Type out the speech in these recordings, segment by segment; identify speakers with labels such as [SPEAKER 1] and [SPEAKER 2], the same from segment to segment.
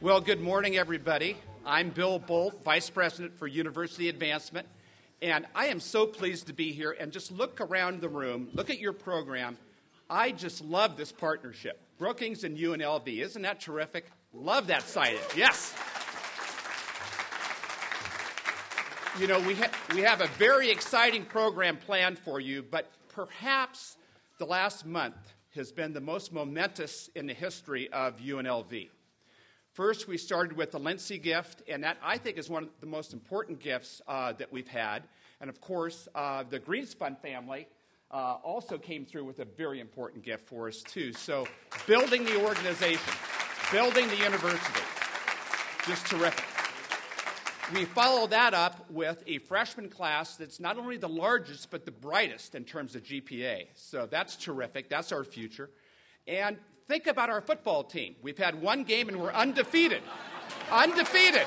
[SPEAKER 1] Well, good morning, everybody. I'm Bill Bolt, Vice President for University Advancement, and I am so pleased to be here. And just look around the room, look at your program. I just love this partnership. Brookings and UNLV, isn't that terrific? Love that signage, yes. You know, we have a very exciting program planned for you, but perhaps the last month has been the most momentous in the history of UNLV. First, we started with the Lindsay gift, and that, I think, is one of the most important gifts that we've had. And, of course, the Greenspun family also came through with a very important gift for us, too. So building the organization, building the university, just terrific. We follow that up with a freshman class that's not only the largest, but the brightest in terms of GPA. So that's terrific. That's our future. And think about our football team. We've had one game and we're undefeated. Undefeated.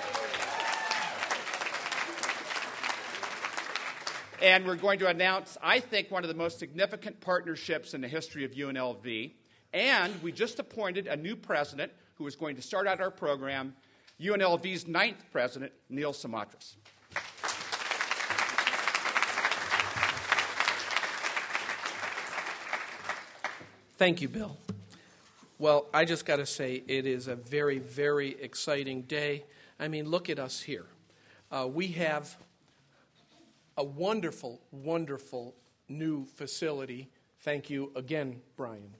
[SPEAKER 1] And we're going to announce, I think, one of the most significant partnerships in the history of UNLV. And we just appointed a new president who is going to start out our program, UNLV's 9th president, Neil Samatras.
[SPEAKER 2] Thank you, Bill. Well, I just got to say it is a very, very exciting day. I mean, look at us here. We have a wonderful, wonderful new facility. Thank you again, Brian.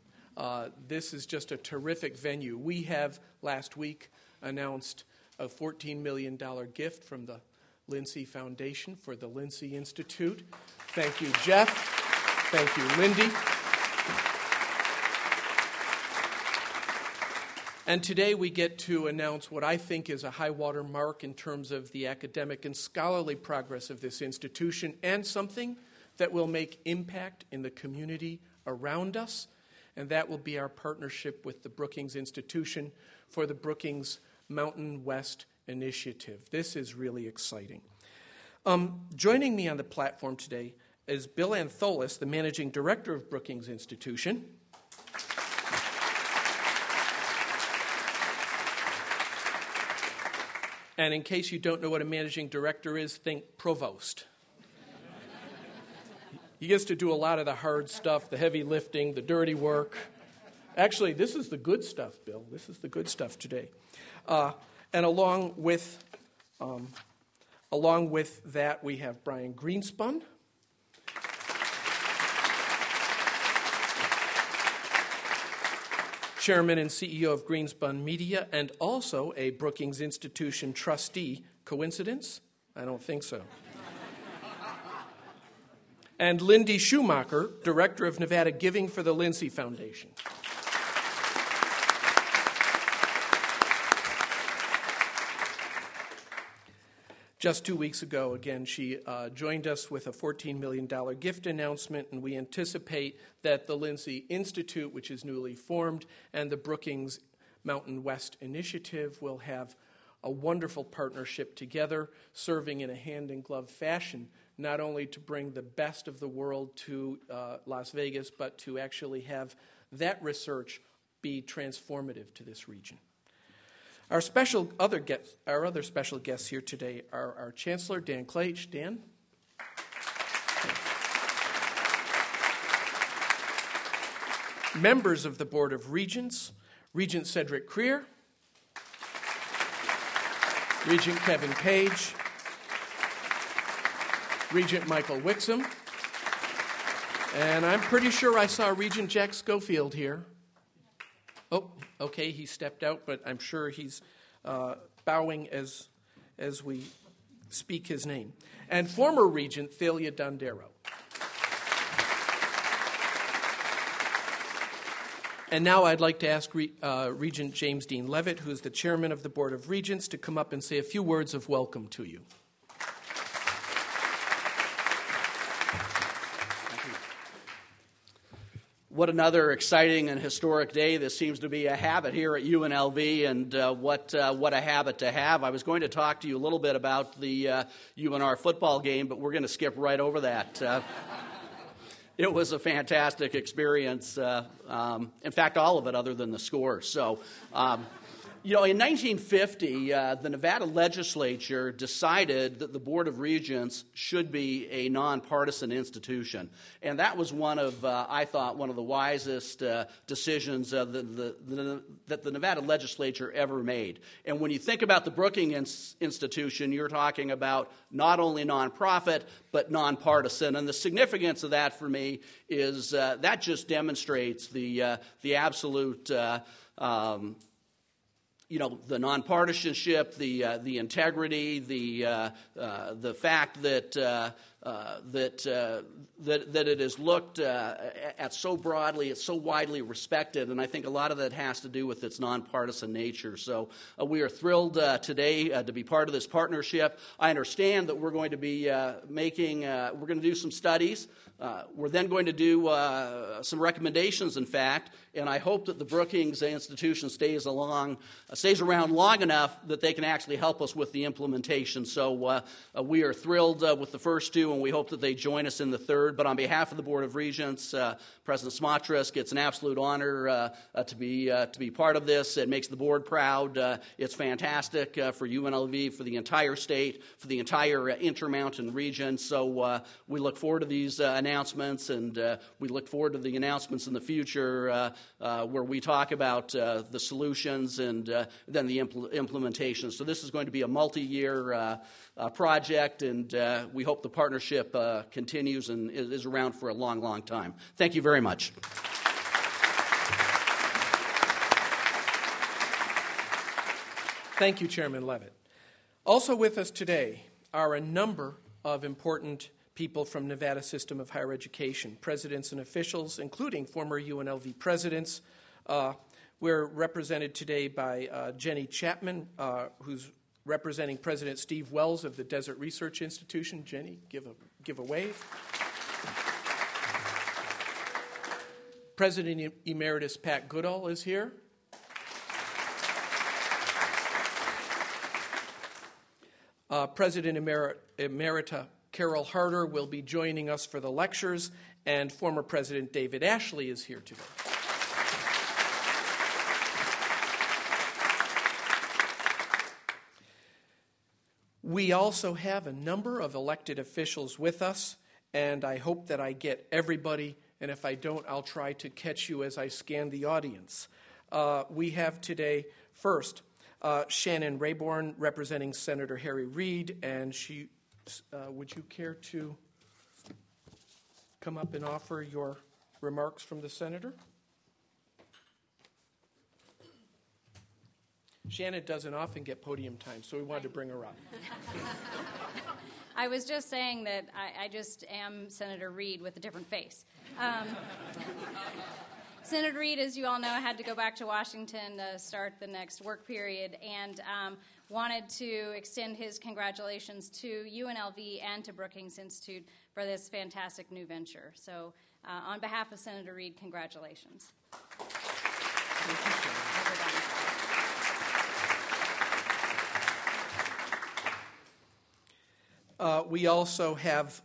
[SPEAKER 2] This is just a terrific venue. We have last week announced a $14 million gift from the Lindsay Foundation for the Lindsay Institute. Thank you, Jeff. Thank you, Lindy. And today we get to announce what I think is a high-water mark in terms of the academic and scholarly progress of this institution, and something that will make impact in the community around us, and that will be our partnership with the Brookings Institution for the Brookings Mountain West Initiative. This is really exciting. Joining me on the platform today is Bill Antholis, the Managing Director of Brookings Institution. And in case you don't know what a managing director is, think provost. He gets to do a lot of the hard stuff, the heavy lifting, the dirty work. Actually, this is the good stuff, Bill. This is the good stuff today. And along with that, we have Brian Greenspun. Chairman and CEO of Greenspun Media, and also a Brookings Institution trustee. Coincidence? I don't think so. And Lindy Schumacher, Director of Nevada Giving for the Lindsay Foundation. Just 2 weeks ago, again, she joined us with a $14 million gift announcement, and we anticipate that the Lindsay Institute, which is newly formed, and the Brookings Mountain West Initiative will have a wonderful partnership together, serving in a hand-in-glove fashion, not only to bring the best of the world to Las Vegas, but to actually have that research be transformative to this region. Our other special guests here today are our Chancellor, Dan Klaich. Dan? Members of the Board of Regents, Regent Cedric Creer, Regent Kevin Page, Regent Michael Wixom, and I'm pretty sure I saw Regent Jack Schofield here. Oh, okay, he stepped out, but I'm sure he's bowing as we speak his name. And former Regent Thalia Dondero. And now I'd like to ask Regent James Dean Levitt, who's the chairman of the Board of Regents, to come up and say a few words of welcome to you.
[SPEAKER 3] What another exciting and historic day. This seems to be a habit here at UNLV, and what a habit to have. I was going to talk to you a little bit about the UNR football game, but we're going to skip right over that. It was a fantastic experience. In fact, all of it other than the score. So In 1950, the Nevada legislature decided that the Board of Regents should be a nonpartisan institution. And that was I thought, one of the wisest decisions that the Nevada legislature ever made. And when you think about the Brookings Institution, you're talking about not only nonprofit, but nonpartisan. And the significance of that for me is that just demonstrates the absolute the nonpartisanship, the integrity, the fact that it is looked at so broadly, it's so widely respected, and I think a lot of that has to do with its nonpartisan nature. So we are thrilled today to be part of this partnership. I understand that we're going to be we're going to do some studies. We're then going to do some recommendations, in fact, and I hope that the Brookings Institution stays around long enough that they can actually help us with the implementation. So we are thrilled with the first two, and we hope that they join us in the third. But on behalf of the Board of Regents, President Smatras, it's an absolute honor to be part of this. It makes the board proud. It's fantastic for UNLV, for the entire state, for the entire Intermountain region. So we look forward to these announcements, and we look forward to the announcements in the future where we talk about the solutions and then the implementation. So this is going to be a multi-year project, and we hope the partnership continues and is around for a long, long time. Thank you very much.
[SPEAKER 2] Thank you, Chairman Levitt. Also with us today are a number of important people from Nevada System of Higher Education, presidents and officials, including former UNLV presidents. We're represented today by Jenny Chapman, who's representing President Steve Wells of the Desert Research Institution. Jenny, give a wave. President Emeritus Pat Goodall is here. President Emerita Carol Harder will be joining us for the lectures, and former President David Ashley is here today. We also have a number of elected officials with us, and I hope that I get everybody, and if I don't, I'll try to catch you as I scan the audience. We have today, first, Shannon Rayborn representing Senator Harry Reid, and she, would you care to come up and offer your remarks from the senator? Shannon doesn't often get podium time, so we wanted to bring her up.
[SPEAKER 4] I was just saying that I just am Senator Reid with a different face. Senator Reid, as you all know, had to go back to Washington to start the next work period, and wanted to extend his congratulations to UNLV and to Brookings Institute for this fantastic new venture. So on behalf of Senator Reid, congratulations.
[SPEAKER 2] Thank you, Shannon. We also have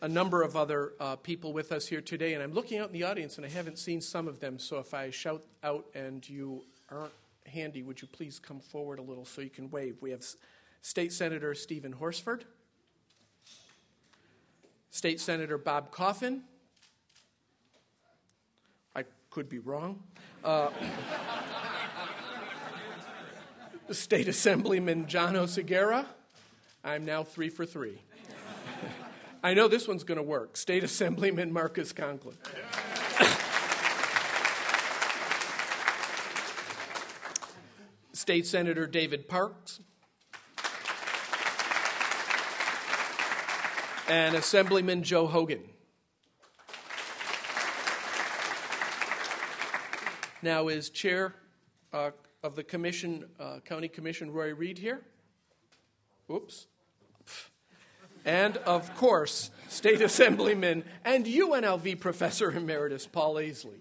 [SPEAKER 2] a number of other people with us here today, and I'm looking out in the audience, and I haven't seen some of them, so if I shout out and you aren't handy, would you please come forward a little so you can wave? We have State Senator Stephen Horsford, State Senator Bob Coffin. I could be wrong. State Assemblyman John Oseguera. I'm now 3 for 3. I know this one's going to work. State Assemblyman Marcus Conklin. State Senator David Parks. And Assemblyman Joe Hogan. Now, is Chair of the Commission, County Commission, Roy Reid here? Whoops. And, of course, State Assemblyman and UNLV Professor Emeritus Paul Aisley.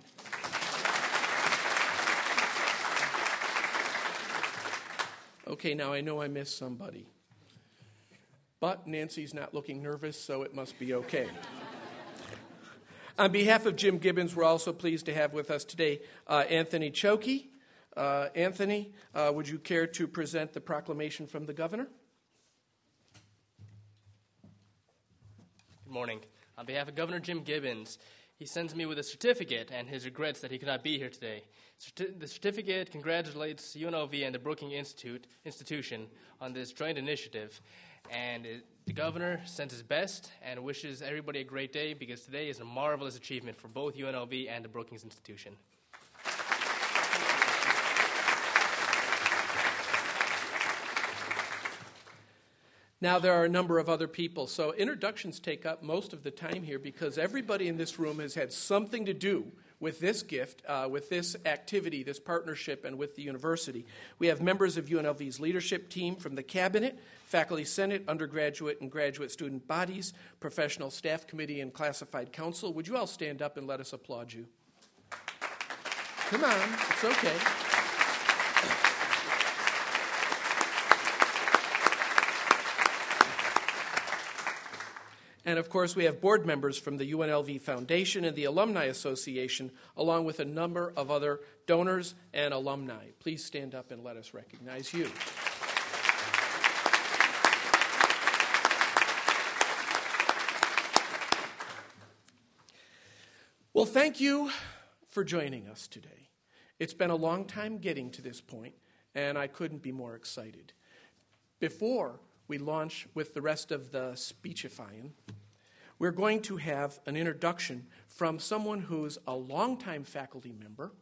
[SPEAKER 2] Okay, now I know I missed somebody. But Nancy's not looking nervous, so it must be okay. On behalf of Jim Gibbons, we're also pleased to have with us today Anthony Chokey, Anthony, would you care to present the proclamation from the governor?
[SPEAKER 5] Good morning. On behalf of Governor Jim Gibbons, he sends me with a certificate and his regrets that he could not be here today. The certificate congratulates UNLV and the Brookings Institution on this joint initiative, and the governor sends his best and wishes everybody a great day because today is a marvelous achievement for both UNLV and the Brookings Institution.
[SPEAKER 2] Now, there are a number of other people, so introductions take up most of the time here because everybody in this room has had something to do with this gift, with this activity, this partnership, and with the university. We have members of UNLV's leadership team from the cabinet, faculty senate, undergraduate and graduate student bodies, professional staff committee, and classified council. Would you all stand up and let us applaud you? Come on, it's okay. And, of course, we have board members from the UNLV Foundation and the Alumni Association, along with a number of other donors and alumni. Please stand up and let us recognize you. Well, thank you for joining us today. It's been a long time getting to this point, and I couldn't be more excited. Before we launch with the rest of the speechifying, we're going to have an introduction from someone who's a longtime faculty member,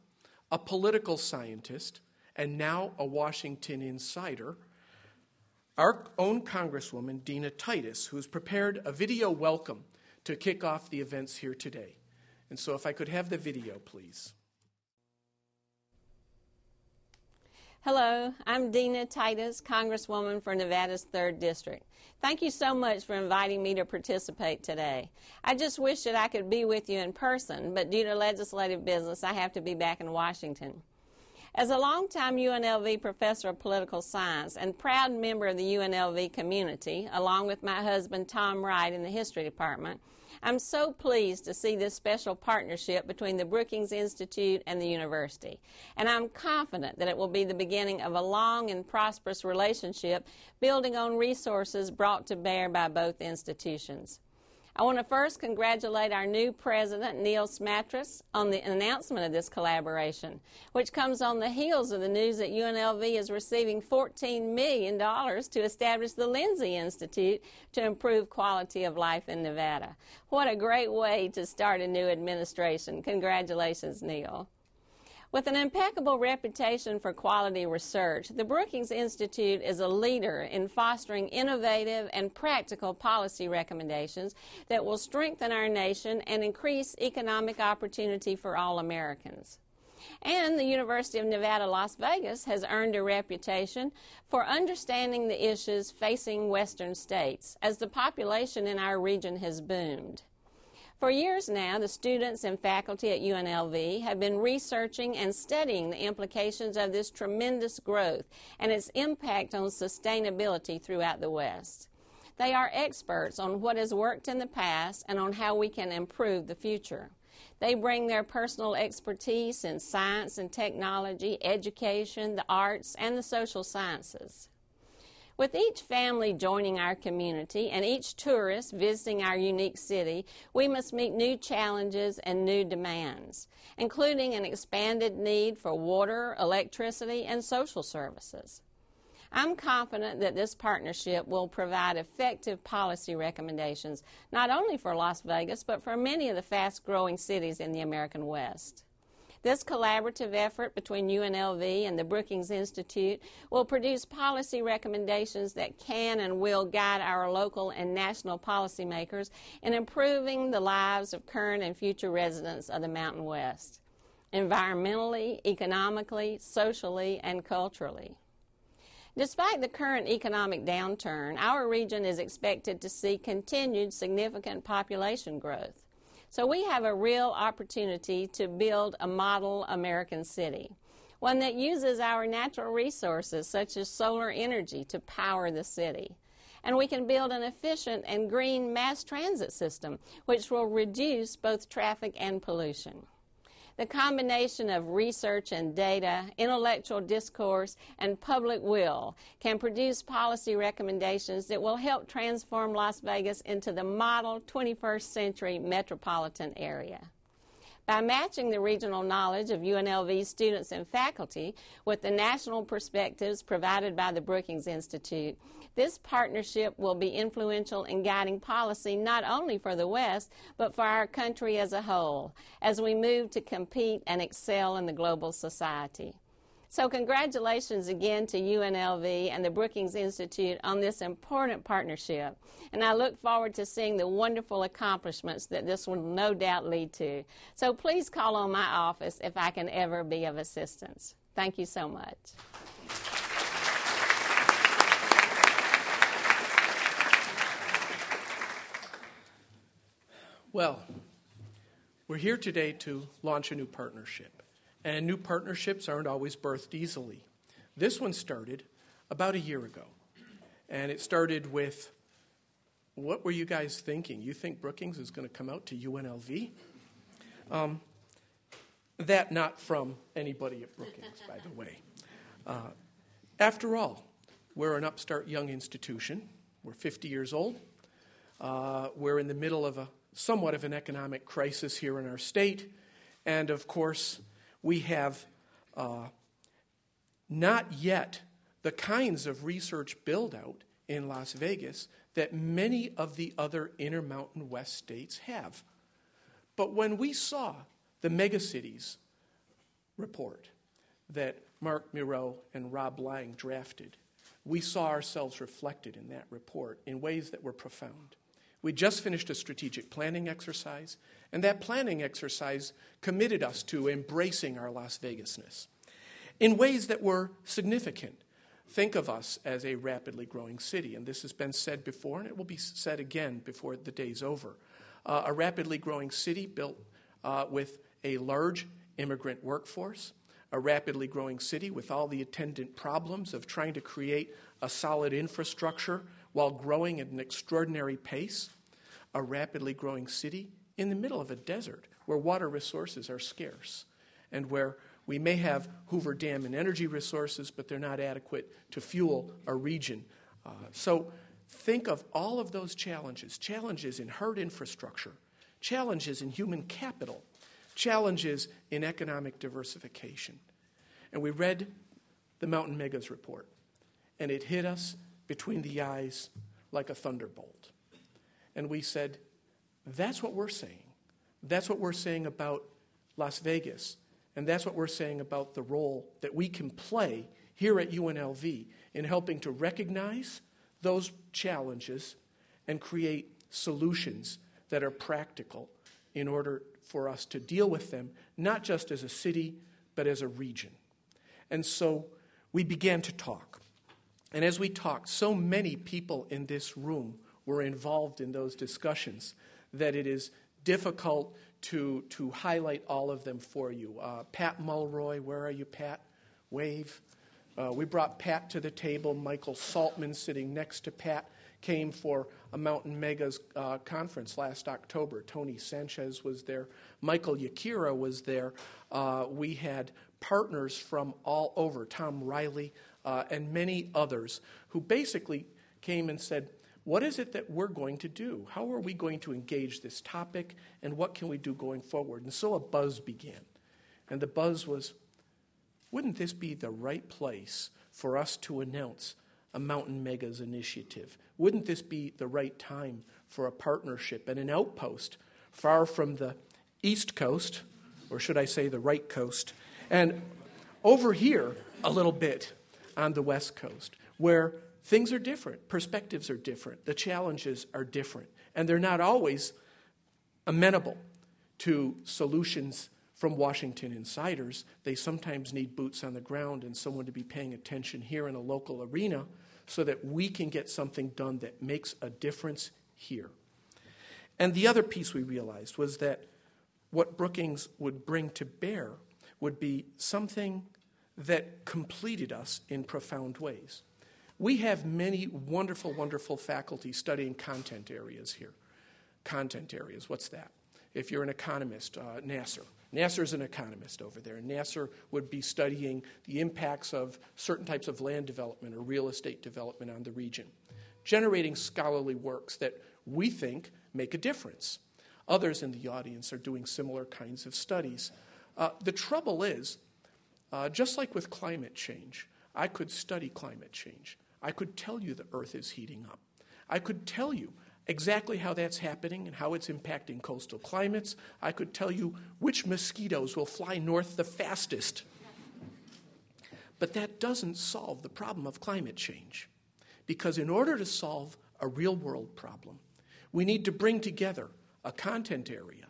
[SPEAKER 2] a political scientist, and now a Washington insider, our own Congresswoman, Dina Titus, who's prepared a video welcome to kick off the events here today. And so if I could have the video, please.
[SPEAKER 6] Hello, I'm Dina Titus, Congresswoman for Nevada's 3rd District. Thank you so much for inviting me to participate today. I just wish that I could be with you in person, but due to legislative business, I have to be back in Washington. As a longtime UNLV professor of political science and proud member of the UNLV community, along with my husband Tom Wright in the history department, I'm so pleased to see this special partnership between the Brookings Institute and the university, and I'm confident that it will be the beginning of a long and prosperous relationship building on resources brought to bear by both institutions. I want to first congratulate our new president, Neil Smatras, on the announcement of this collaboration, which comes on the heels of the news that UNLV is receiving $14 million to establish the Lindsay Institute to improve quality of life in Nevada. What a great way to start a new administration. Congratulations, Neil. With an impeccable reputation for quality research, the Brookings Institute is a leader in fostering innovative and practical policy recommendations that will strengthen our nation and increase economic opportunity for all Americans. And the University of Nevada, Las Vegas has earned a reputation for understanding the issues facing Western states as the population in our region has boomed. For years now, the students and faculty at UNLV have been researching and studying the implications of this tremendous growth and its impact on sustainability throughout the West. They are experts on what has worked in the past and on how we can improve the future. They bring their personal expertise in science and technology, education, the arts, and the social sciences. With each family joining our community and each tourist visiting our unique city, we must meet new challenges and new demands, including an expanded need for water, electricity, and social services. I'm confident that this partnership will provide effective policy recommendations, not only for Las Vegas, but for many of the fast-growing cities in the American West. This collaborative effort between UNLV and the Brookings Institute will produce policy recommendations that can and will guide our local and national policymakers in improving the lives of current and future residents of the Mountain West, environmentally, economically, socially, and culturally. Despite the current economic downturn, our region is expected to see continued significant population growth. So we have a real opportunity to build a model American city, one that uses our natural resources such as solar energy to power the city. And we can build an efficient and green mass transit system which will reduce both traffic and pollution. The combination of research and data, intellectual discourse, and public will can produce policy recommendations that will help transform Las Vegas into the model 21st century metropolitan area. By matching the regional knowledge of UNLV students and faculty with the national perspectives provided by the Brookings Institute, this partnership will be influential in guiding policy not only for the West, but for our country as a whole, as we move to compete and excel in the global society. So congratulations again to UNLV and the Brookings Institute on this important partnership, and I look forward to seeing the wonderful accomplishments that this will no doubt lead to. So please call on my office if I can ever be of assistance. Thank you so much.
[SPEAKER 2] Well, we're here today to launch a new partnership. And new partnerships aren't always birthed easily. This one started about a year ago. And it started with, what were you guys thinking? You think Brookings is going to come out to UNLV? That not from anybody at Brookings, by the way. After all, we're an upstart young institution. We're 50 years old. We're in the middle of somewhat of an economic crisis here in our state. And, of course, we have not yet the kinds of research build-out in Las Vegas that many of the other Intermountain West states have. But when we saw the megacities report that Mark Miro and Rob Lang drafted, we saw ourselves reflected in that report in ways that were profound. We just finished a strategic planning exercise, and that planning exercise committed us to embracing our Las Vegas-ness in ways that were significant. Think of us as a rapidly growing city, and this has been said before, and it will be said again before the day's over. A rapidly growing city built with a large immigrant workforce, a rapidly growing city with all the attendant problems of trying to create a solid infrastructure while growing at an extraordinary pace, a rapidly growing city in the middle of a desert where water resources are scarce and where we may have Hoover Dam and energy resources, but they're not adequate to fuel a region. So think of all of those challenges in hard infrastructure, challenges in human capital, challenges in economic diversification. And we read the Mountain Megas report, and it hit us between the eyes like a thunderbolt. And we said, that's what we're saying. That's what we're saying about Las Vegas. And that's what we're saying about the role that we can play here at UNLV in helping to recognize those challenges and create solutions that are practical in order for us to deal with them, not just as a city, but as a region. And so we began to talk. And as we talked, so many people in this room were involved in those discussions that it is difficult to highlight all of them for you. Pat Mulroy, where are you, Pat? Wave. We brought Pat to the table. Michael Saltman, sitting next to Pat, came for a Mountain Megas conference last October. Tony Sanchez was there. Michael Yakira was there. We had partners from all over, Tom Riley, and many others, who basically came and said, what is it that we're going to do? How are we going to engage this topic, and what can we do going forward? And so a buzz began. And the buzz was, wouldn't this be the right place for us to announce a Mountain Megas initiative? Wouldn't this be the right time for a partnership and an outpost far from the East Coast, or should I say the right coast, and over here a little bit on the West Coast, where things are different, perspectives are different, the challenges are different, and they're not always amenable to solutions from Washington insiders. They sometimes need boots on the ground and someone to be paying attention here in a local arena so that we can get something done that makes a difference here. And the other piece we realized was that what Brookings would bring to bear would be something that completed us in profound ways. We have many wonderful, wonderful faculty studying content areas here. Content areas, what's that? if you're an economist, Nasser. Nasser's an economist over there, and Nasser would be studying the impacts of certain types of land development or real estate development on the region, generating scholarly works that we think make a difference. Others in the audience are doing similar kinds of studies. The trouble is, just like with climate change, I could study climate change. I could tell you the Earth is heating up. I could tell you exactly how that's happening and how it's impacting coastal climates. I could tell you which mosquitoes will fly north the fastest. But that doesn't solve the problem of climate change. Because in order to solve a real-world problem, we need to bring together a content area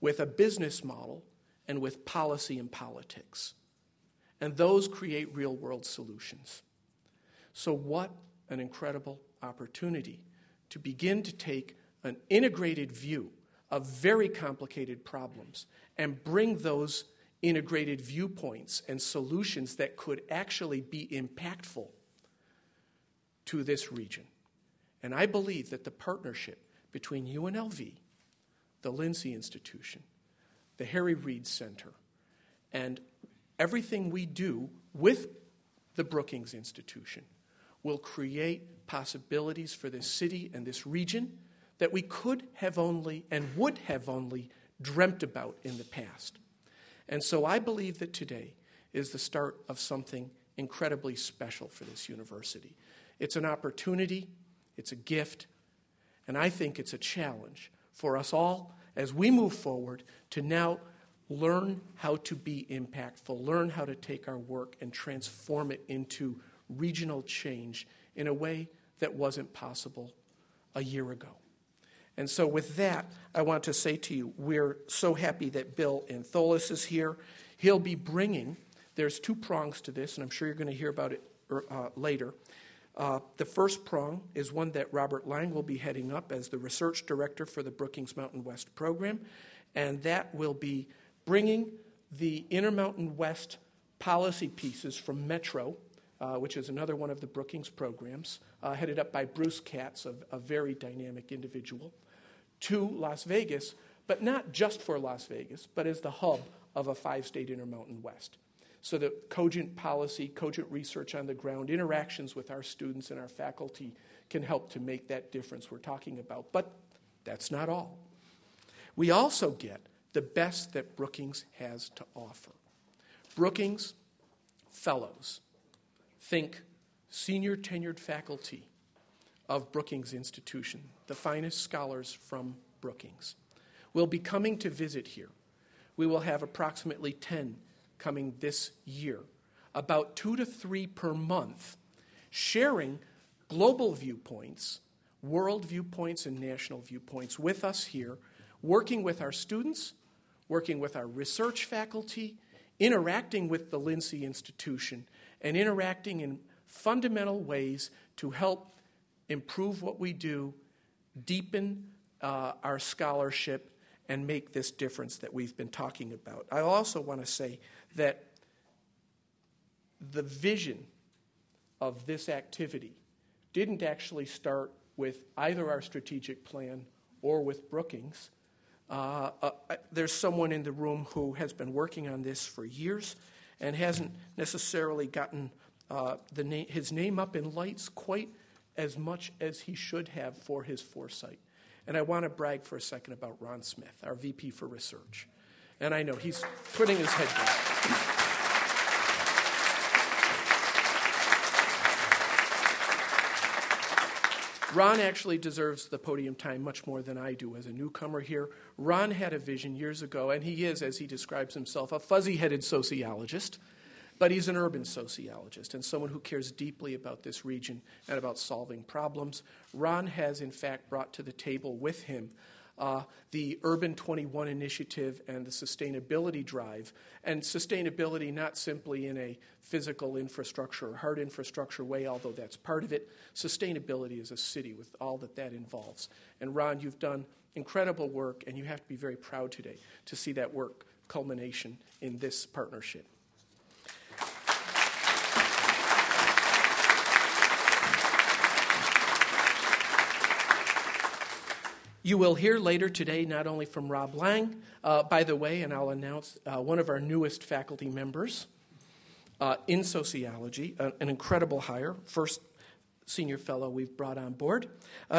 [SPEAKER 2] with a business model and with policy and politics. And those create real-world solutions. So what an incredible opportunity to begin to take an integrated view of very complicated problems and bring those integrated viewpoints and solutions that could actually be impactful to this region. And I believe that the partnership between UNLV, the Lindsay Institution, the Harry Reid Center, and everything we do with the Brookings Institution will create possibilities for this city and this region that we could have only and would have only dreamt about in the past. And so I believe that today is the start of something incredibly special for this university. It's an opportunity, it's a gift, and I think it's a challenge for us all as we move forward to now learn how to be impactful, learn how to take our work and transform it into regional change in a way that wasn't possible a year ago. And so with that, I want to say to you, we're so happy that Bill Antholis is here. He'll be bringing, there's two prongs to this, and I'm sure you're going to hear about it later. The first prong is one that Robert Lang will be heading up as the research director for the Brookings Mountain West program, and that will be bringing the Intermountain West policy pieces from Metro, which is another one of the Brookings programs, headed up by Bruce Katz, a very dynamic individual, to Las Vegas, but not just for Las Vegas, but as the hub of a 5-state Intermountain West. So that cogent policy, cogent research on the ground, interactions with our students and our faculty can help to make that difference we're talking about. But that's not all. We also get the best that Brookings has to offer. Brookings fellows, think senior tenured faculty of Brookings Institution, the finest scholars from Brookings, will be coming to visit here. We will have approximately 10 coming this year, about 2 to 3 per month, sharing global viewpoints, world viewpoints, and national viewpoints with us here, working with our students, working with our research faculty, interacting with the Lindsay Institution, and interacting in fundamental ways to help improve what we do, deepen our scholarship, and make this difference that we've been talking about. I also want to say that the vision of this activity didn't actually start with either our strategic plan or with Brookings. There's someone in the room who has been working on this for years and hasn't necessarily gotten his name up in lights quite as much as he should have for his foresight. And I want to brag for a second about Ron Smith, our VP for Research. And I know he's putting his head down. Ron actually deserves the podium time much more than I do as a newcomer here. Ron had a vision years ago, and he is, as he describes himself, a fuzzy-headed sociologist, but he's an urban sociologist and someone who cares deeply about this region and about solving problems. Ron has, in fact, brought to the table with him the Urban 21 initiative and the sustainability drive, and sustainability not simply in a physical infrastructure or hard infrastructure way, although that's part of it. Sustainability as a city with all that involves. And Ron, you've done incredible work, and you have to be very proud today to see that work culmination in this partnership. You will hear later today not only from Rob Lang, by the way, and I'll announce one of our newest faculty members in sociology, an incredible hire, first senior fellow we've brought on board.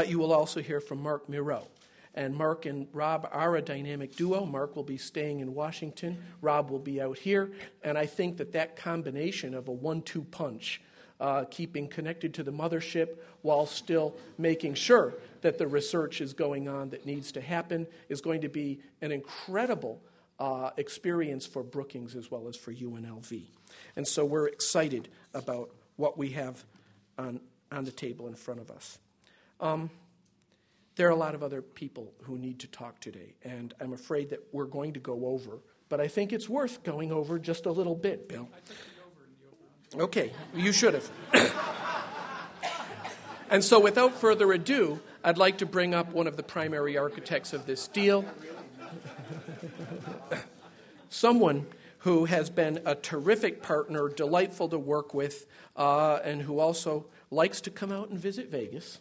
[SPEAKER 2] You will also hear from Mark Miro. And Mark and Rob are a dynamic duo. Mark will be staying in Washington. Rob will be out here. And I think that combination of a 1-2 punch, keeping connected to the mothership while still making sure that the research is going on that needs to happen, is going to be an incredible experience for Brookings as well as for UNLV. And so we're excited about what we have on the table in front of us. There are a lot of other people who need to talk today, and I'm afraid that we're going to go over, but I think it's worth going over just a little bit, Bill.
[SPEAKER 7] I took it over in the over.
[SPEAKER 2] Okay, you should have. And so without further ado, I'd like to bring up one of the primary architects of this deal, someone who has been a terrific partner, delightful to work with, and who also likes to come out and visit Vegas.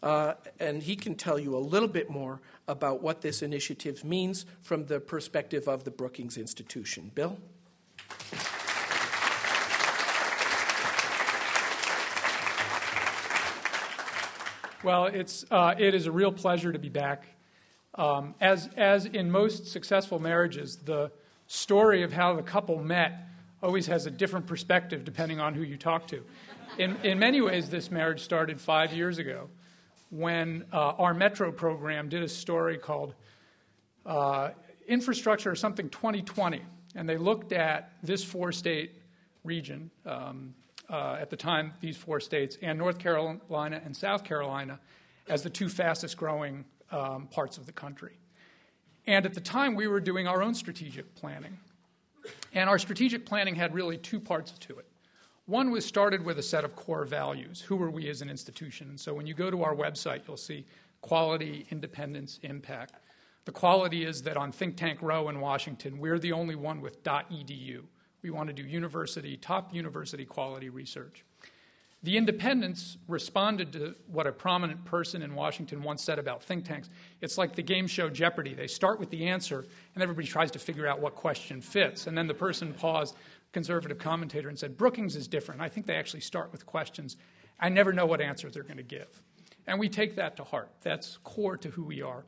[SPEAKER 2] And he can tell you a little bit more about what this initiative means from the perspective of the Brookings Institution. Bill?
[SPEAKER 7] Well, it is a real pleasure to be back. As in most successful marriages, the story of how the couple met always has a different perspective depending on who you talk to. In many ways, this marriage started 5 years ago when our Metro program did a story called Infrastructure or something 2020, and they looked at this 4-state region, at the time these 4 states, and North Carolina and South Carolina as the 2 fastest growing parts of the country. And at the time, we were doing our own strategic planning. And our strategic planning had really 2 parts to it. One was started with a set of core values. Who are we as an institution? And so when you go to our website, you'll see quality, independence, impact. The quality is that on Think Tank Row in Washington, we're the only one with .edu. We want to do top university quality research. The independence responded to what a prominent person in Washington once said about think tanks. It's like the game show Jeopardy. They start with the answer, and everybody tries to figure out what question fits. And then the person paused, conservative commentator, and said, Brookings is different. I think they actually start with questions. I never know what answer they're going to give. And we take that to heart. That's core to who we are.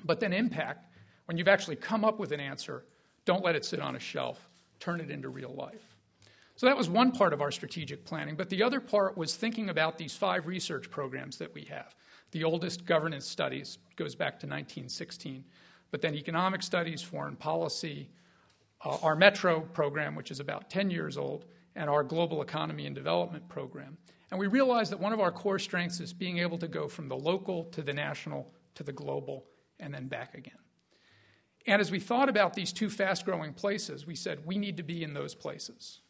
[SPEAKER 7] But then impact, when you've actually come up with an answer, don't let it sit on a shelf. Turn it into real life. So that was one part of our strategic planning. But the other part was thinking about these 5 research programs that we have. The oldest, governance studies, goes back to 1916. But then economic studies, foreign policy, our Metro program, which is about 10 years old, and our global economy and development program. And we realized that one of our core strengths is being able to go from the local to the national to the global and then back again. And as we thought about these 2 fast-growing places, we said we need to be in those places.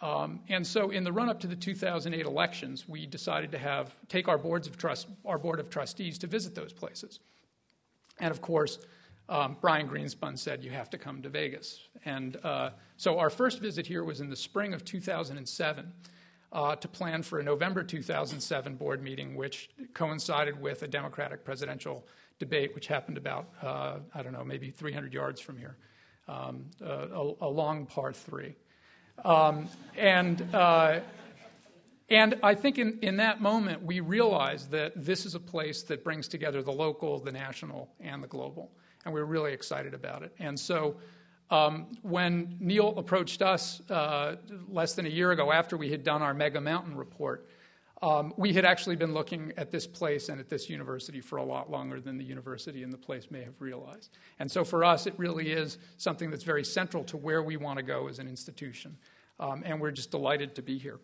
[SPEAKER 7] And so in the run-up to the 2008 elections, we decided to take our board of trustees to visit those places. And of course, Brian Greenspun said, you have to come to Vegas. And so our first visit here was in the spring of 2007 to plan for a November 2007 board meeting, which coincided with a Democratic presidential debate, which happened about, maybe 300 yards from here, a long par 3. And I think in that moment, we realized that this is a place that brings together the local, the national, and the global. And we were really excited about it. And so when Neil approached us less than a year ago after we had done our Mega Mountain report, we had actually been looking at this place and at this university for a lot longer than the university and the place may have realized. And so for us, it really is something that's very central to where we want to go as an institution. And we're just delighted to be here.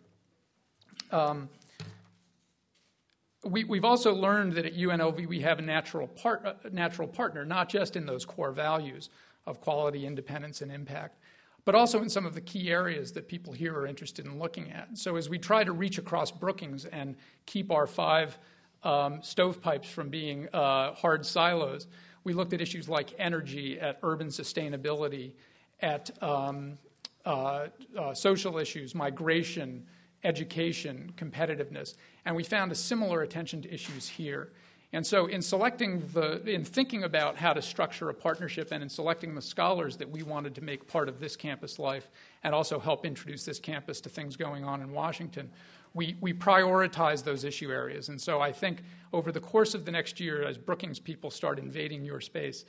[SPEAKER 7] We've also learned that at UNLV we have a natural partner, not just in those core values of quality, independence, and impact, but also in some of the key areas that people here are interested in looking at. So as we try to reach across Brookings and keep our 5 stovepipes from being hard silos, we looked at issues like energy, at urban sustainability, at social issues, migration, education, competitiveness, and we found a similar attention to issues here. And so in thinking about how to structure a partnership and in selecting the scholars that we wanted to make part of this campus life and also help introduce this campus to things going on in Washington, we prioritize those issue areas. And so I think over the course of the next year, as Brookings people start invading your space,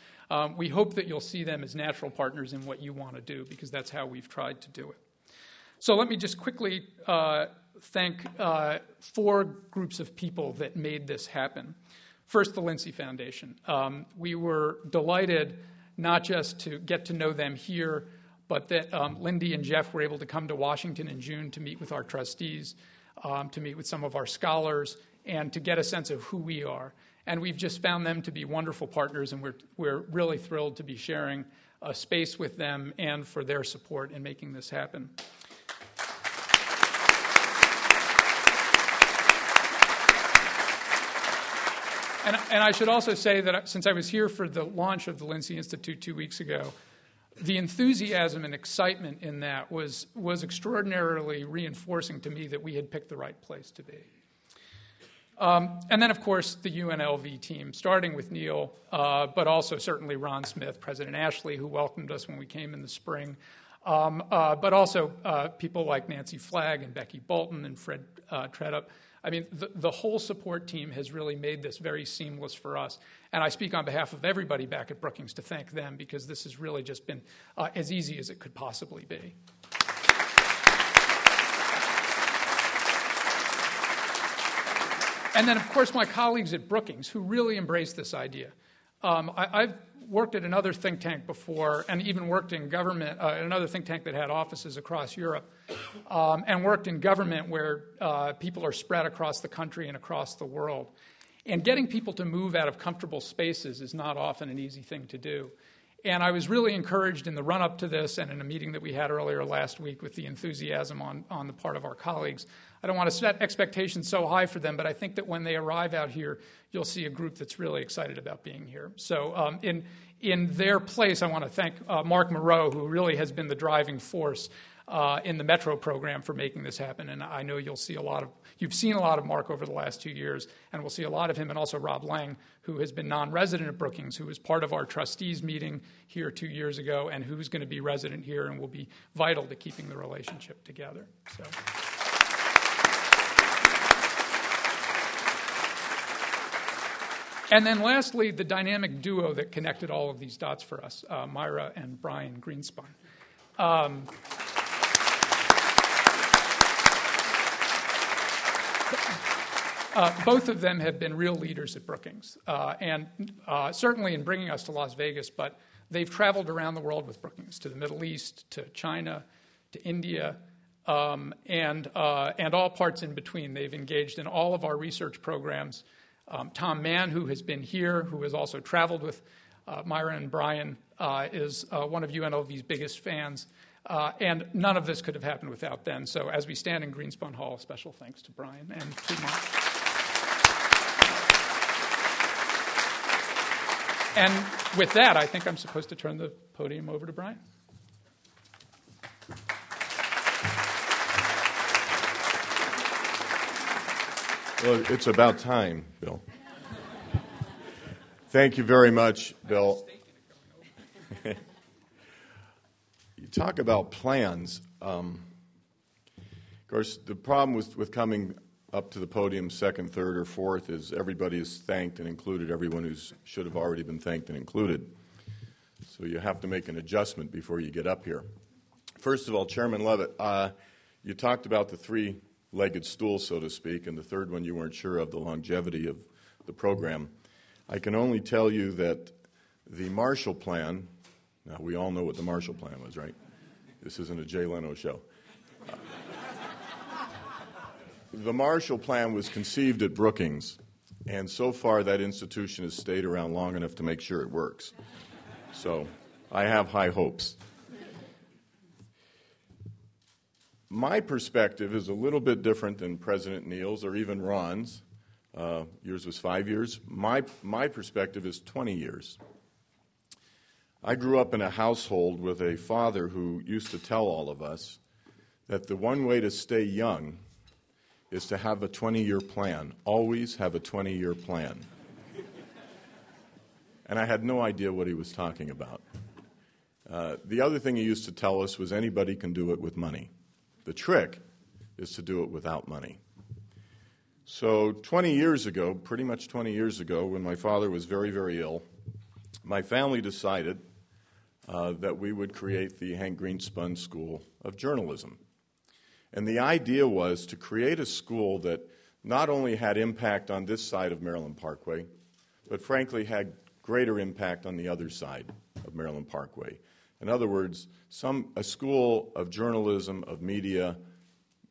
[SPEAKER 7] we hope that you'll see them as natural partners in what you want to do, because that's how we've tried to do it. So let me just quickly thank 4 groups of people that made this happen. First, the Lindsay Foundation. We were delighted not just to get to know them here, but that Lindy and Jeff were able to come to Washington in June to meet with our trustees, to meet with some of our scholars, and to get a sense of who we are. And we've just found them to be wonderful partners, and we're really thrilled to be sharing a space with them and for their support in making this happen. And I should also say that since I was here for the launch of the Lindsay Institute 2 weeks ago, the enthusiasm and excitement in that was extraordinarily reinforcing to me that we had picked the right place to be. And then, of course, the UNLV team, starting with Neil, but also certainly Ron Smith, President Ashley, who welcomed us when we came in the spring, but also people like Nancy Flagg and Becky Bolton and Fred Tredup. I mean, the whole support team has really made this very seamless for us. And I speak on behalf of everybody back at Brookings to thank them, because this has really just been as easy as it could possibly be. And then, of course, my colleagues at Brookings, who really embraced this idea. I've worked at another think tank before, and even worked in government, another think tank that had offices across Europe, and worked in government where people are spread across the country and across the world. And getting people to move out of comfortable spaces is not often an easy thing to do. And I was really encouraged in the run-up to this and in a meeting that we had earlier last week with the enthusiasm on the part of our colleagues. I don't want to set expectations so high for them, but I think that when they arrive out here, you'll see a group that's really excited about being here. So in their place, I want to thank Mark Moreau, who really has been the driving force in the Metro program for making this happen. And I know you've seen a lot of Mark over the last 2 years, and we'll see a lot of him, and also Rob Lang, who has been non-resident at Brookings, who was part of our trustees meeting here 2 years ago, and who's going to be resident here and will be vital to keeping the relationship together. So. And then lastly, the dynamic duo that connected all of these dots for us, Myra and Brian Greenspun. Both of them have been real leaders at Brookings, and certainly in bringing us to Las Vegas, but they've traveled around the world with Brookings, to the Middle East, to China, to India, and all parts in between. They've engaged in all of our research programs. Tom Mann, who has been here, who has also traveled with Myra and Brian, is one of UNLV's biggest fans. And none of this could have happened without them. So as we stand in Greenspun Hall, special thanks to Brian and to Mark. And with that, I think I'm supposed to turn the podium over to Brian.
[SPEAKER 8] Well, it's about time, Bill. Thank you very much, Bill. You talk about plans. Of course, the problem with coming up to the podium second, third, or fourth is everybody is thanked and included, everyone who should have already been thanked and included. So you have to make an adjustment before you get up here. First of all, Chairman Levitt, you talked about the three-legged stool, so to speak, and the third one you weren't sure of, the longevity of the program. I can only tell you that the Marshall Plan, now we all know what the Marshall Plan was, right? This isn't a Jay Leno show. The Marshall Plan was conceived at Brookings, and so far that institution has stayed around long enough to make sure it works. So I have high hopes. My perspective is a little bit different than President Neal's or even Ron's. Yours was 5 years. My perspective is 20 years. I grew up in a household with a father who used to tell all of us that the one way to stay young is to have a 20-year plan. Always have a 20-year plan. and I had no idea what he was talking about. The other thing he used to tell us was anybody can do it with money. The trick is to do it without money. So 20 years ago, pretty much 20 years ago, when my father was very, very ill, my family decided that we would create the Hank Greenspun School of Journalism. And the idea was to create a school that not only had impact on this side of Maryland Parkway, but frankly had greater impact on the other side of Maryland Parkway. In other words, a school of journalism, of media,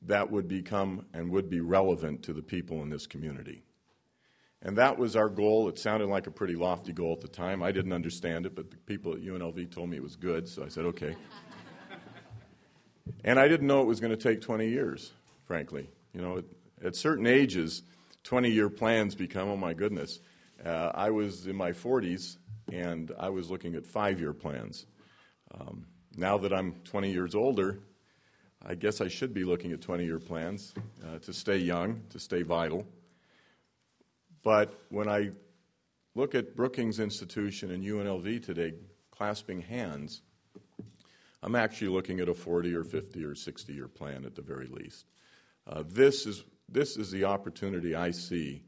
[SPEAKER 8] that would become and would be relevant to the people in this community. And that was our goal. It sounded like a pretty lofty goal at the time. I didn't understand it, but the people at UNLV told me it was good, so I said, okay. And I didn't know it was going to take 20 years, frankly. You know, at certain ages, 20-year plans become, oh my goodness. I was in my 40s, and I was looking at 5-year plans. Now that I'm 20 years older, I guess I should be looking at 20-year plans to stay young, to stay vital. But when I look at Brookings Institution and UNLV today clasping hands, I'm actually looking at a 40 or 50 or 60-year plan at the very least. This is the opportunity I see.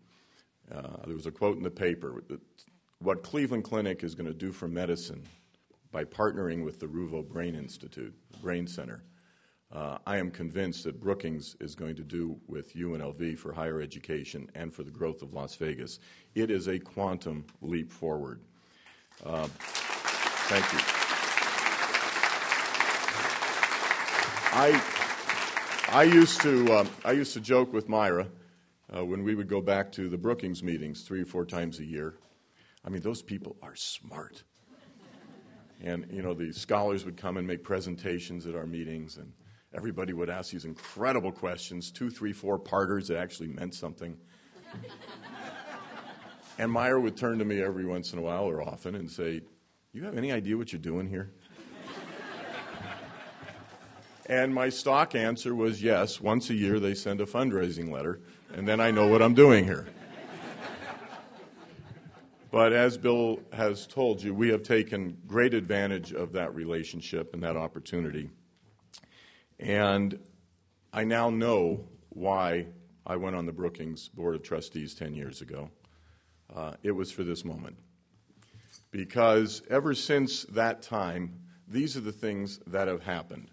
[SPEAKER 8] There was a quote in the paper that what Cleveland Clinic is going to do for medicine by partnering with the Ruvo Brain Institute, Brain Center. I am convinced that Brookings is going to do with UNLV for higher education and for the growth of Las Vegas. It is a quantum leap forward. Thank you. I used to joke with Myra when we would go back to the Brookings meetings 3 or 4 times a year. I mean, those people are smart. And, you know, the scholars would come and make presentations at our meetings, and everybody would ask these incredible questions, 2, 3, 4-parters that actually meant something. And Myra would turn to me every once in a while, or often, and say, "You have any idea what you're doing here?" And my stock answer was, yes, once a year they send a fundraising letter, and then I know what I'm doing here. But as Bill has told you, we have taken great advantage of that relationship and that opportunity. And I now know why I went on the Brookings Board of Trustees 10 years ago. It was for this moment. Because ever since that time, these are the things that have happened.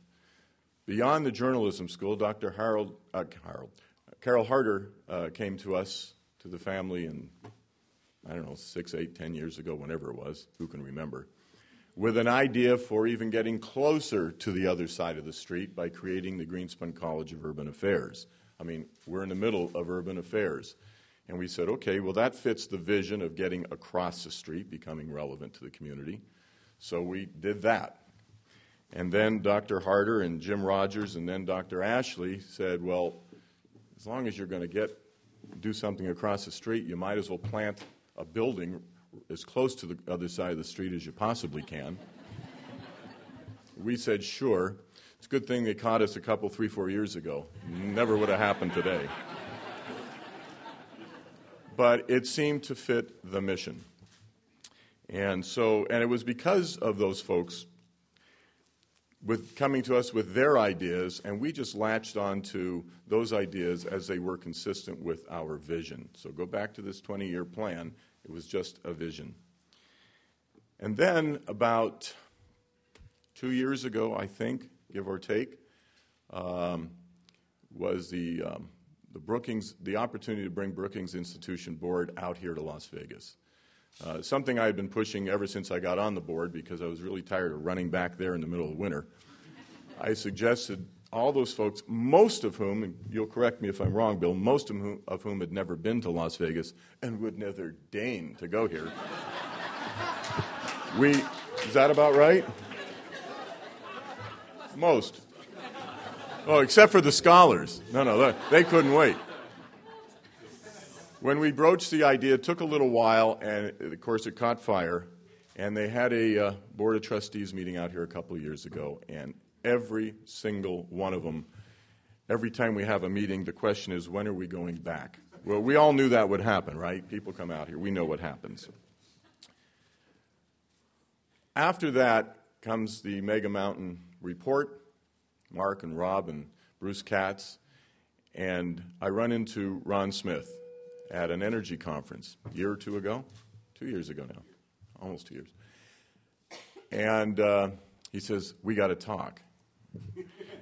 [SPEAKER 8] Beyond the journalism school, Dr. Carol Harder came to us, to the family, in, 6, 8, 10 years ago, whenever it was, who can remember, with an idea for even getting closer to the other side of the street by creating the Greenspun College of Urban Affairs. I mean, we're in the middle of urban affairs. And we said, okay, well, that fits the vision of getting across the street, becoming relevant to the community. So we did that. And then Dr. Harder and Jim Rogers and then Dr. Ashley said, well, as long as you're going to do something across the street, you might as well plant a building as close to the other side of the street as you possibly can. We said, sure. It's a good thing they caught us a couple, 3, 4 years ago. Never would have happened today. But it seemed to fit the mission. And it was because of those folks coming to us with their ideas, and we just latched on to those ideas as they were consistent with our vision. So go back to this 20-year plan. It was just a vision. And then about 2 years ago, I think, give or take, was the opportunity to bring Brookings Institution Board out here to Las Vegas. Something I had been pushing ever since I got on the board because I was really tired of running back there in the middle of winter. I suggested all those folks, most of whom, and you'll correct me if I'm wrong, Bill, most of whom had never been to Las Vegas and would never deign to go here. Is that about right? Most. Oh, except for the scholars. No, they couldn't wait. When we broached the idea, it took a little while, and of course it caught fire, and they had a Board of Trustees meeting out here a couple of years ago, and every single one of them, every time we have a meeting, the question is, when are we going back? Well, we all knew that would happen, right? People come out here. We know what happens. After that comes the Mega Mountain Report, Mark and Rob and Bruce Katz, and I run into Ron Smith at an energy conference a year or two ago, 2 years ago now, almost 2 years. And he says, "We got to talk."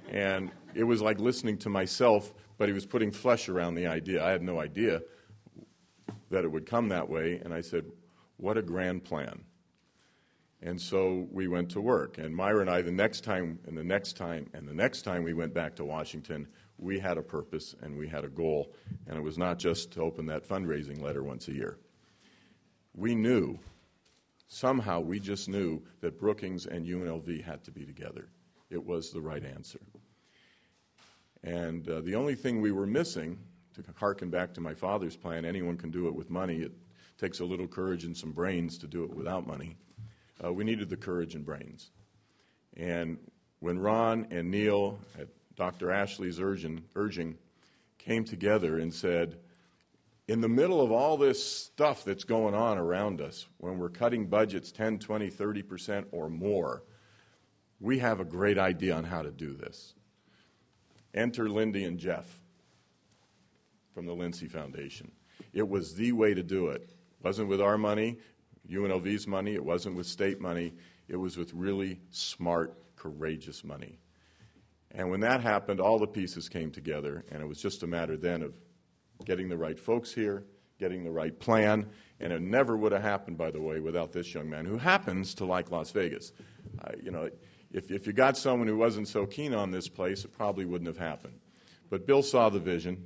[SPEAKER 8] And it was like listening to myself, but he was putting flesh around the idea. I had no idea that it would come that way, and I said, "What a grand plan." And so we went to work. And Myra and I, the next time, and the next time, and the next time we went back to Washington, we had a purpose and we had a goal, and it was not just to open that fundraising letter once a year. We knew, somehow we just knew that Brookings and UNLV had to be together. It was the right answer. And the only thing we were missing, to harken back to my father's plan, anyone can do it with money. It takes a little courage and some brains to do it without money. We needed the courage and brains. And when Ron and Neil, at Dr. Ashley's urging, came together and said, in the middle of all this stuff that's going on around us, when we're cutting budgets 10, 20, 30% or more, we have a great idea on how to do this. Enter Lindy and Jeff from the Lindsay Foundation. It was the way to do it. It wasn't with our money, UNLV's money. It wasn't with state money. It was with really smart, courageous money. And when that happened, all the pieces came together, and it was just a matter then of getting the right folks here, getting the right plan, and it never would have happened, by the way, without this young man who happens to like Las Vegas. If you got someone who wasn't so keen on this place, it probably wouldn't have happened. But Bill saw the vision,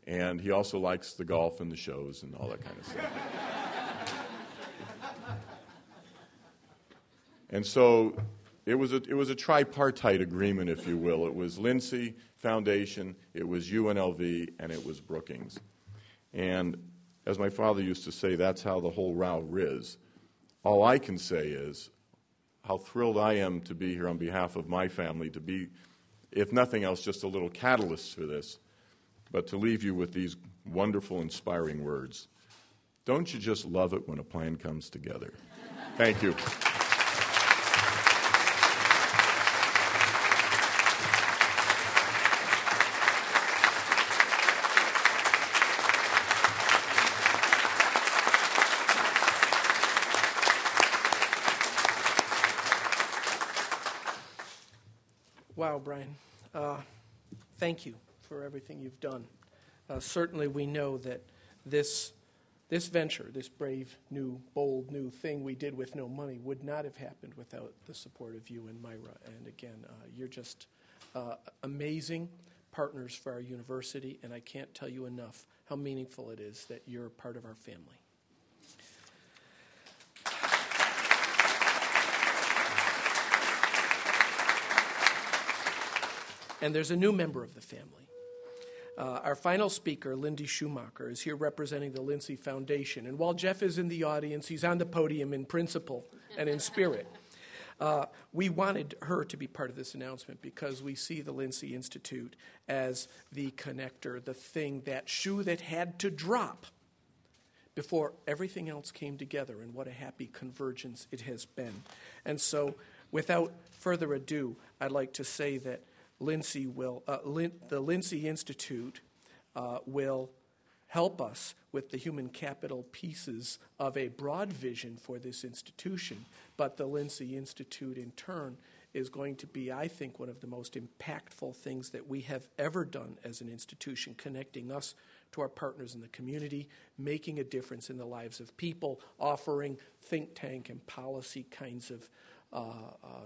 [SPEAKER 8] and he also likes the golf and the shows and all that kind of stuff. And so it was a tripartite agreement, if you will. It was Lindsay Foundation, it was UNLV, and it was Brookings. And as my father used to say, that's how the whole row riz. All I can say is how thrilled I am to be here on behalf of my family, to be, if nothing else, just a little catalyst for this, but to leave you with these wonderful, inspiring words. Don't you just love it when a plan comes together? Thank you.
[SPEAKER 2] Wow, Brian. Thank you for everything you've done. Certainly we know that this venture, this brave, new, bold, new thing we did with no money would not have happened without the support of you and Myra. And again, you're just amazing partners for our university, and I can't tell you enough how meaningful it is that you're part of our family. And there's a new member of the family. Our final speaker, Lindy Schumacher, is here representing the Lindsay Foundation. And while Jeff is in the audience, he's on the podium in principle and in spirit. We wanted her to be part of this announcement because we see the Lindsay Institute as the connector, the thing, that shoe that had to drop before everything else came together, and what a happy convergence it has been. And so, without further ado, I'd like to say that the Lindsay Institute will help us with the human capital pieces of a broad vision for this institution. But the Lindsay Institute, in turn, is going to be, I think, one of the most impactful things that we have ever done as an institution, connecting us to our partners in the community, making a difference in the lives of people, offering think tank and policy kinds of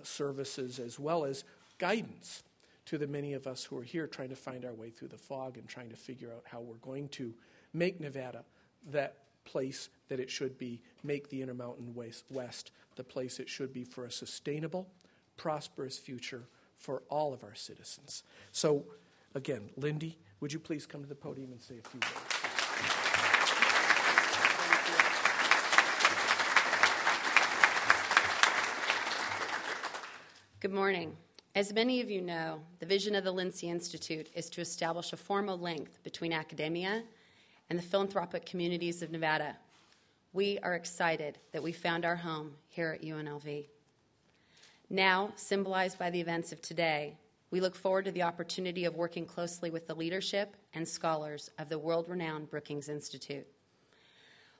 [SPEAKER 2] services, as well as guidance to the many of us who are here trying to find our way through the fog and trying to figure out how we're going to make Nevada that place that it should be, make the Intermountain West the place it should be for a sustainable, prosperous future for all of our citizens. So, again, Lindy, would you please come to the podium and say a few words?
[SPEAKER 9] Good morning. As many of you know, the vision of the Lindsay Institute is to establish a formal link between academia and the philanthropic communities of Nevada. We are excited that we found our home here at UNLV. Now, symbolized by the events of today, we look forward to the opportunity of working closely with the leadership and scholars of the world-renowned Brookings Institute.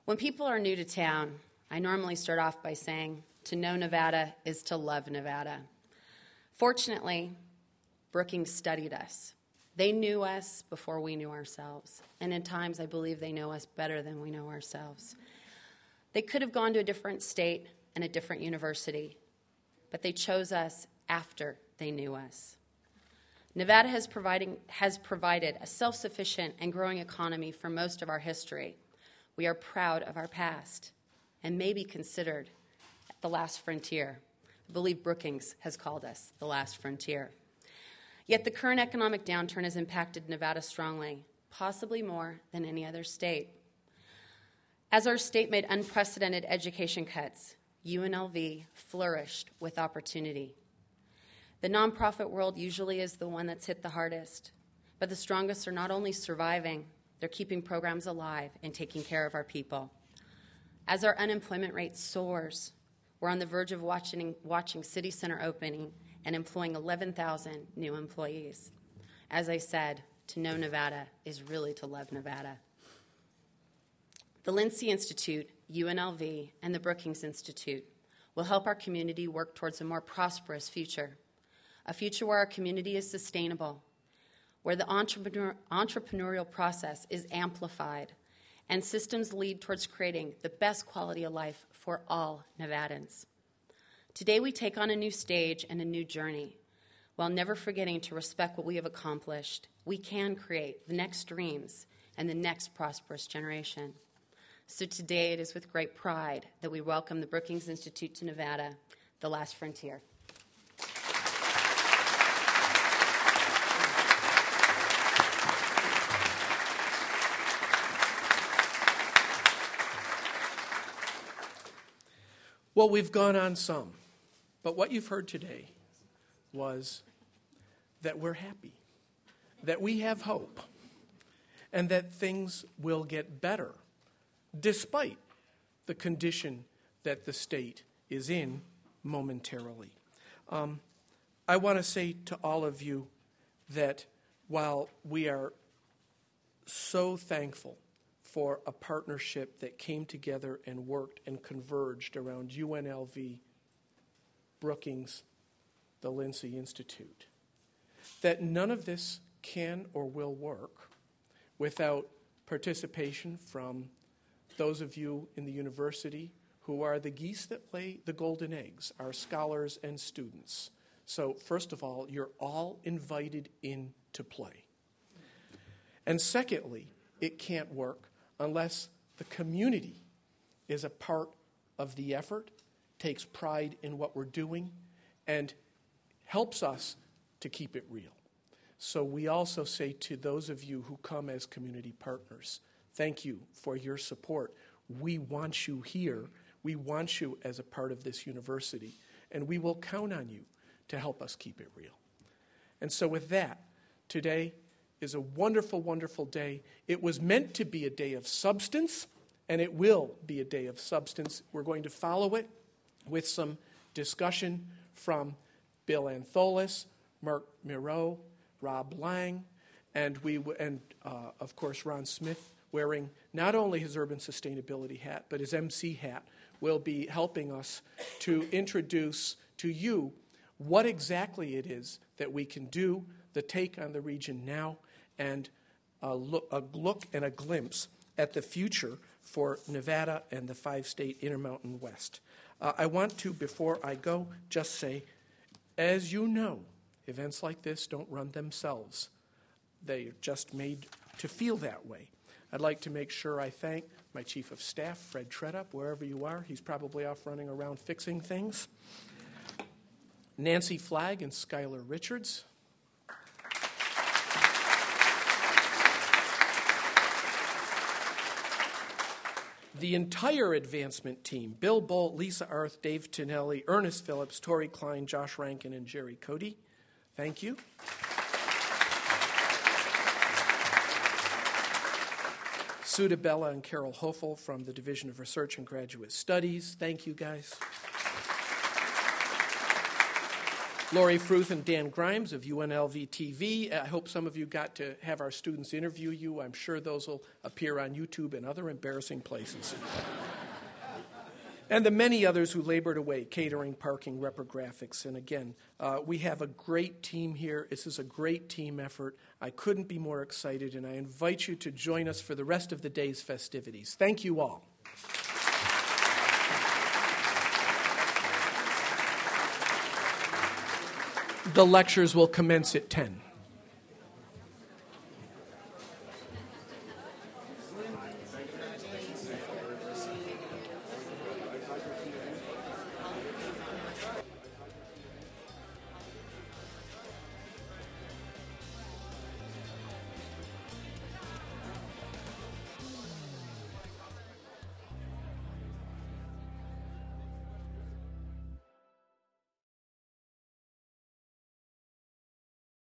[SPEAKER 9] When people are new to town, I normally start off by saying, to know Nevada is to love Nevada. Fortunately, Brookings studied us. They knew us before we knew ourselves, and in times I believe they know us better than we know ourselves. They could have gone to a different state and a different university, but they chose us after they knew us. Nevada has provided a self-sufficient and growing economy for most of our history. We are proud of our past and may be considered the last frontier. I believe Brookings has called us the last frontier. Yet the current economic downturn has impacted Nevada strongly, possibly more than any other state. As our state made unprecedented education cuts, UNLV flourished with opportunity. The nonprofit world usually is the one that's hit the hardest, but the strongest are not only surviving, they're keeping programs alive and taking care of our people. As our unemployment rate soars, we're on the verge of watching City Center opening and employing 11,000 new employees. As I said, to know Nevada is really to love Nevada. The Lindsay Institute, UNLV, and the Brookings Institute will help our community work towards a more prosperous future, a future where our community is sustainable, where the entrepreneurial process is amplified, and systems lead towards creating the best quality of life for all Nevadans. Today we take on a new stage and a new journey. While never forgetting to respect what we have accomplished, we can create the next dreams and the next prosperous generation. So today it is with great pride that we welcome the Brookings Institute to Nevada, the last frontier.
[SPEAKER 2] Well, we've gone on some, but what you've heard today was that we're happy, that we have hope, and that things will get better despite the condition that the state is in momentarily. I want to say to all of you that while we are so thankful for a partnership that came together and worked and converged around UNLV, Brookings, the Lindsay Institute, that none of this can or will work without participation from those of you in the university who are the geese that lay the golden eggs, our scholars and students. So first of all, you're all invited in to play. And secondly, it can't work unless the community is a part of the effort, takes pride in what we're doing, and helps us to keep it real. So we also say to those of you who come as community partners, thank you for your support. We want you here. We want you as a part of this university, and we will count on you to help us keep it real. And so with that, today is a wonderful, wonderful day. It was meant to be a day of substance, and it will be a day of substance. We're going to follow it with some discussion from Bill Antholis, Mark Miro, Rob Lang, and of course Ron Smith, wearing not only his urban sustainability hat, but his MC hat, will be helping us to introduce to you what exactly it is that we can do, the take on the region now, and a look and a glimpse at the future for Nevada and the five-state Intermountain West. I want to, before I go, just say, as you know, events like this don't run themselves. They are just made to feel that way. I'd like to make sure I thank my Chief of Staff, Fred Tredup, wherever you are. He's probably off running around fixing things. Nancy Flagg and Skylar Richards. The entire advancement team, Bill Bolt, Lisa Arth, Dave Tonelli, Ernest Phillips, Tori Klein, Josh Rankin, and Jerry Cody. Thank you. Sue DeBella and Carol Hoeffel from the Division of Research and Graduate Studies. Thank you, guys. Lori Fruth and Dan Grimes of UNLV TV. I hope some of you got to have our students interview you. I'm sure those will appear on YouTube and other embarrassing places. And the many others who labored away, catering, parking, reprographics. And again, we have a great team here. This is a great team effort. I couldn't be more excited, and I invite you to join us for the rest of the day's festivities. Thank you all. The lectures will commence at 10.